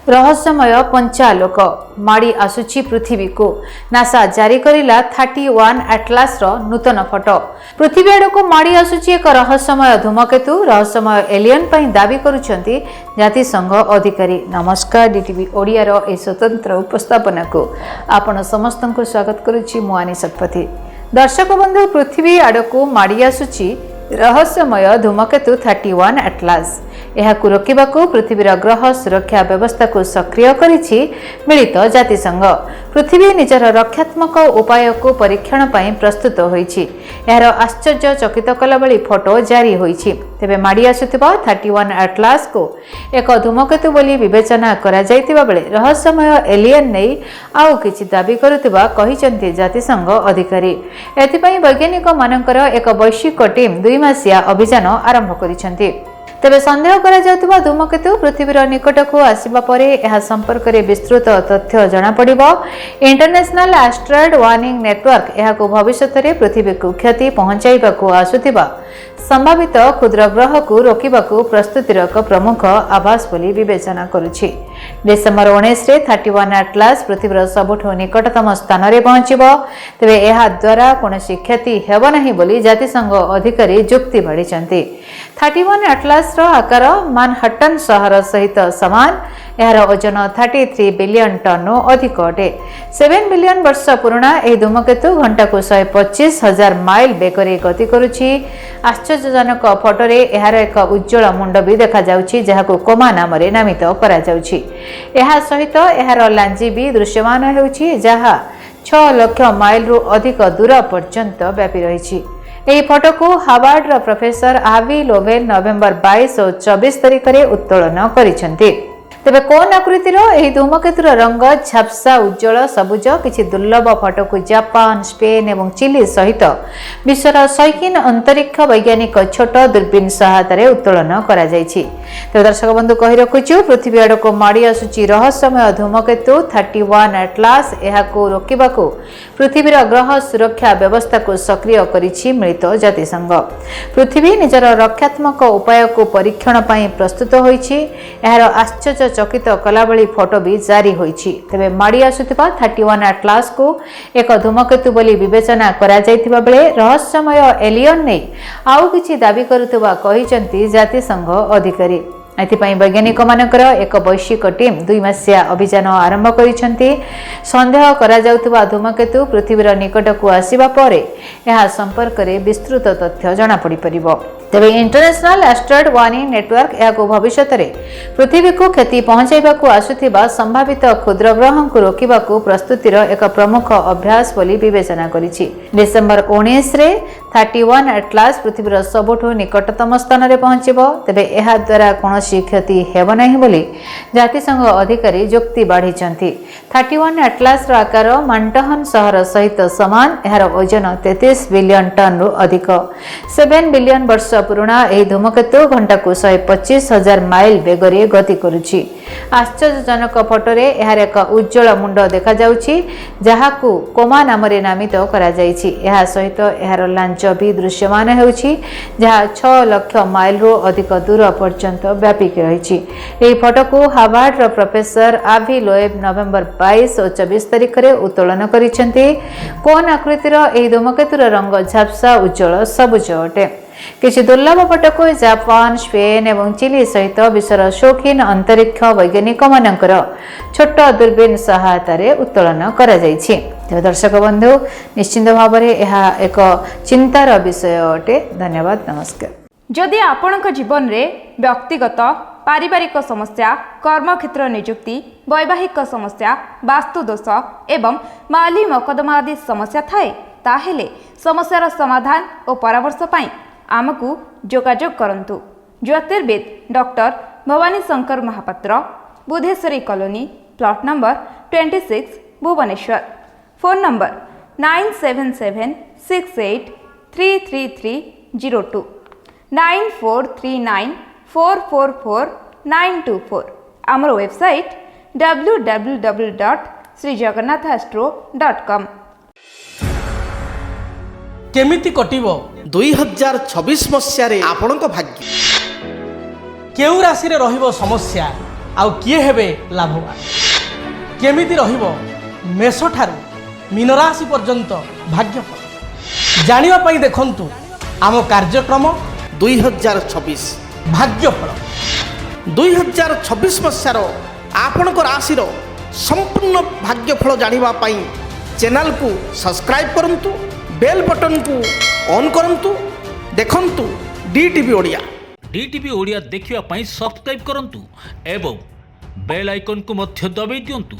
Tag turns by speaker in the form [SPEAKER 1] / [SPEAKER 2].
[SPEAKER 1] रहस्यमय पंचालोक माड़ी आसुची पृथ्वी को नासा जारी करिला 31 एटलास नूतन फोटो। पृथ्वी आड़ को माड़ी आसुची एक रहस्यमय धूमकेतु रहस्यमय एलियन पई दाबी करुछंती जातिसंघ अधिकारी। नमस्कार, डीटीवी ओडिया रो ए स्वतंत्र उपस्थापना को आपण समस्त को स्वागत करुछि मुआनी शतपथी। दर्शक बंधु, पृथ्वी आड़ को माड़ी आसुची रहस्यमय धूमकेतु 31 एटलास। एहाकु रोकिबाकु पृथ्वीर ग्रह सुरक्षा व्यवस्था को सक्रिय करिछि मिलित जातिसंघ। पृथ्वी निजर रक्षात्मक उपाय को परीक्षण पई प्रस्तुत होइछि। एहार आश्चर्य चकित कला भली फोटो जारी होइछि। तेबे माडी आसुथिबा 31 एटलास को एक धूमकेतु बोली विवेचना करा जायतिबा बेले रहस्यमय एलियन नै आउ किछि दाबी करुतिबा कहिसंती जातिसंघ अधिकारी। एथिपई वैज्ञानिक मानकर एक वैश्विक टीम 2 मासिया अभियान आरंभ करिसंती। तेबे संदेह करा जाउतबा धूमकेतु पृथ्वीर निकट को आसीबा परे एहा संपर्क रे विस्तृत तथ्य जणा पड़िबो। इंटरनेशनल एस्ट्रॉयड वार्निंग नेटवर्क एहाको भविष्यत रे पृथ्वी को क्षति पहुंचाइबाको आसुथिबा संभावित क्षुद्र ग्रह को रोकिबाको प्रस्तुतिर एक प्रमुख आभास बोली विवेचना करुछि। डिसेंबर 19 रे 31 एटलास पृथ्वीर सबुठो निकटतम स्थान रे पहुंचिबो। तेबे एहा द्वारा कोनोसी क्षति हेबो नाही बोली जातिसंघ अधिकारी जुक्ति बाढिचंती। 31 एटलास रो आकार मानहट्टन शहर सहित समान। एहार ओजन 33 बिलियन टन अधिक अटे। 7 बिलियन वर्ष पुराणा एही धूमकेतु घंटा को 125,000 माइल बेगरे गति करुछि। आश्चर्यजनक फोटो रे एहार एक उज्जवल मुंड भी देखा जाउछि, जहाको कोमा नाम रे नामित करा जाउछि। एहा सहित एहार लांजी भी दृश्यमान हेउछि, जहा 6 लाख माइल रु अधिक दूर पर्यंत व्यापी रहिछि। ଏହି ଫଟୋକୁ ହାର୍ଭାର୍ଡର ପ୍ରଫେସର ଆଭି ଲୋଭେଲ ନଭେମ୍ବର 22 ଓ 24 ତାରିଖରେ ଉତ୍ତୋଳନ କରିଛନ୍ତି। ତେବେ କୋନ୍ ଆକୃତିର ଏହି ଧୂମକେତୁର ରଙ୍ଗ ଝାପ୍ସା ଉଜ୍ଜଳ ସବୁଜ। କିଛି ଦୁର୍ଲଭ ଫଟୋକୁ ଜାପାନ, ସ୍ପେନ୍ ଏବଂ ଚିଲି ସହିତ ବିଶ୍ୱର ଶୌକିନ ଅନ୍ତରୀକ୍ଷ ବୈଜ୍ଞାନିକ ଛୋଟ ଦୂରବୀନ ସହାୟତାରେ ଉତ୍ତୋଳନ କରାଯାଇଛି। ତେବେ ଦର୍ଶକ ବନ୍ଧୁ, କହି ରଖୁଛୁ ପୃଥ୍ୱୀ ଆଡ଼କୁ ମାଡ଼ି ଆସୁଛି ରହସ୍ୟମୟ ଧୂମକେତୁ 31 ଏଟଲାସ। ଏହାକୁ ରୋକିବାକୁ ପୃଥିବୀର ଗ୍ରହ ସୁରକ୍ଷା ବ୍ୟବସ୍ଥାକୁ ସକ୍ରିୟ କରିଛି ମିଳିତ ଜାତିସଂଘ। ପୃଥିବୀ ନିଜର ରକ୍ଷାତ୍ମକ ଉପାୟକୁ ପରୀକ୍ଷଣ ପାଇଁ ପ୍ରସ୍ତୁତ ହୋଇଛି। ଏହାର ଆଶ୍ଚର୍ଯ୍ୟ ଚକିତ କଲାଭଳି ଫଟୋ ବି ଜାରି ହୋଇଛି। ତେବେ ମାଡ଼ି ଆସୁଥିବା 31 ଏଟଲାସ କୁ ଏକ ଧୂମକେତୁ ବୋଲି ବିବେଚନା କରାଯାଇଥିବା ବେଳେ ରହସ୍ୟମୟ ଏଲିୟନ ନେଇ ଆଉ କିଛି ଦାବି କରୁଥିବା କହିଛନ୍ତି ଜାତିସଂଘ ଅଧିକାରୀ। एथिपाई वैज्ञानिक मानकर एक वैश्विक टीम 2 मासिया अभियान आरंभ करिसेंती। संदेह करा जाउतबा धूमकेतु पृथ्वीर निकट को आसीबा परे एहा संपर्क रे विस्तृत तथ्य जणा पड़ी परिबो। तेबे इंटरनेशनल एस्ट्रॉयड वार्निंग नेटवर्क एहाको भविष्यत रे पृथ्वी को क्षति पहुंचाइबाको आसुथिबा संभावित क्षुद्र ग्रह को रोकिबाको प्रस्तुतिर एक प्रमुख अभ्यास बोली विवेचना करिछि। डिसेंबर 19 रे 31 एटलास पृथ्वीर सबुठो निकटतम स्थान रे पहुंचिबो। तेबे एहा द्वारा कोनोसी क्षति हेबो नाही बोली जातिसंघ अधिकारी जुक्ति बाढिचंती। 31 एटलास रो आकार मानहट्टन शहर सहित समान। एहार ओजन 33 बिलियन टन रु अधिक। 7 बिलियन वर्ष पुराणा एही धूमकेतु घंटा को 125,000 माइल बेगरे गति करुछि। आश्चर्यजनक फोटो रे एहार एक उज्जवल मुंड देखा जाउछि, जहाकू कोमा नाम रे नामित करा जाइछि। एहा सहित एहार लांच भी दृश्यमान हेउछि, जहा 6 लाख माइल रु अधिक दूर पर्यंत व्यापिक रहिछि। एही फोटो को हार्भार्डर प्रोफेसर आभि लोएब नवेम्बर 22 और 24 तारिख रे उत्तोलन करिसेंती। कोन आकृतिर एही धूमकेतुर रंग झाप्सा उज्जवल सबुज अटे। किछि दुर्लभ फोटो को जापान, स्पेन एवं चिली सहित विश्वर शौकीन अंतरिक्ष वैज्ञानिक मानकर छोट दूरबीन सहायता रे उत्तोलन करा जाइछि। दर्शक बंधु, निश्चित भाव में यह एक चिंतार विषय अटे। धन्यवाद, नमस्कार।
[SPEAKER 2] जदि आपणक जीवन रे व्यक्तिगत पारिवारिक समस्या, कर्मक्षेत्र नियुक्ति, वैवाहिक समस्या, वास्तुदोष एवं माली मकदमा आदि समस्या थाए, ताहेले समस्यार समाधान और परामर्श पाई आमकु जोगाजोग करंतु। ज्योतिर्विद doctor Bhabani Shankar Mahapatra, Budheswari colony, plot number 26, Bhubaneswar. Phone number 9776833302 9439444924। आमर वेबसाइट www.srijagannathastro.com।
[SPEAKER 3] केमिति कटिबो
[SPEAKER 4] 2026 मसीह रे आपणक भाग्य
[SPEAKER 3] केउ राशि रे रहिबो समस्या ଆଉ କିଏ ହେବେ ଲାଭବାନ। କେମିତି ରହିବ ମେଷଠାରୁ ମୀନ ରାଶି ପର୍ଯ୍ୟନ୍ତ ଭାଗ୍ୟଫଳ ଜାଣିବା ପାଇଁ ଦେଖନ୍ତୁ ଆମ କାର୍ଯ୍ୟକ୍ରମ
[SPEAKER 4] 2026
[SPEAKER 3] ଭାଗ୍ୟଫଳ।
[SPEAKER 4] 2026 ମସିହାର ଆପଣଙ୍କ ରାଶିର ସମ୍ପୂର୍ଣ୍ଣ ଭାଗ୍ୟଫଳ ଜାଣିବା ପାଇଁ ଚ୍ୟାନେଲକୁ ସବସ୍କ୍ରାଇବ୍ କରନ୍ତୁ, ବେଲ୍ ବଟନକୁ ଅନ୍ କରନ୍ତୁ। ଦେଖନ୍ତୁ DTV ଓଡ଼ିଆ।
[SPEAKER 5] DTV ଓଡ଼ିଆ ଦେଖିବା ପାଇଁ ସବସ୍କ୍ରାଇବ୍ କରନ୍ତୁ ଏବଂ ବେଲ୍ ଆଇକନ୍କୁ ମଧ୍ୟ ଦବାଇ ଦିଅନ୍ତୁ।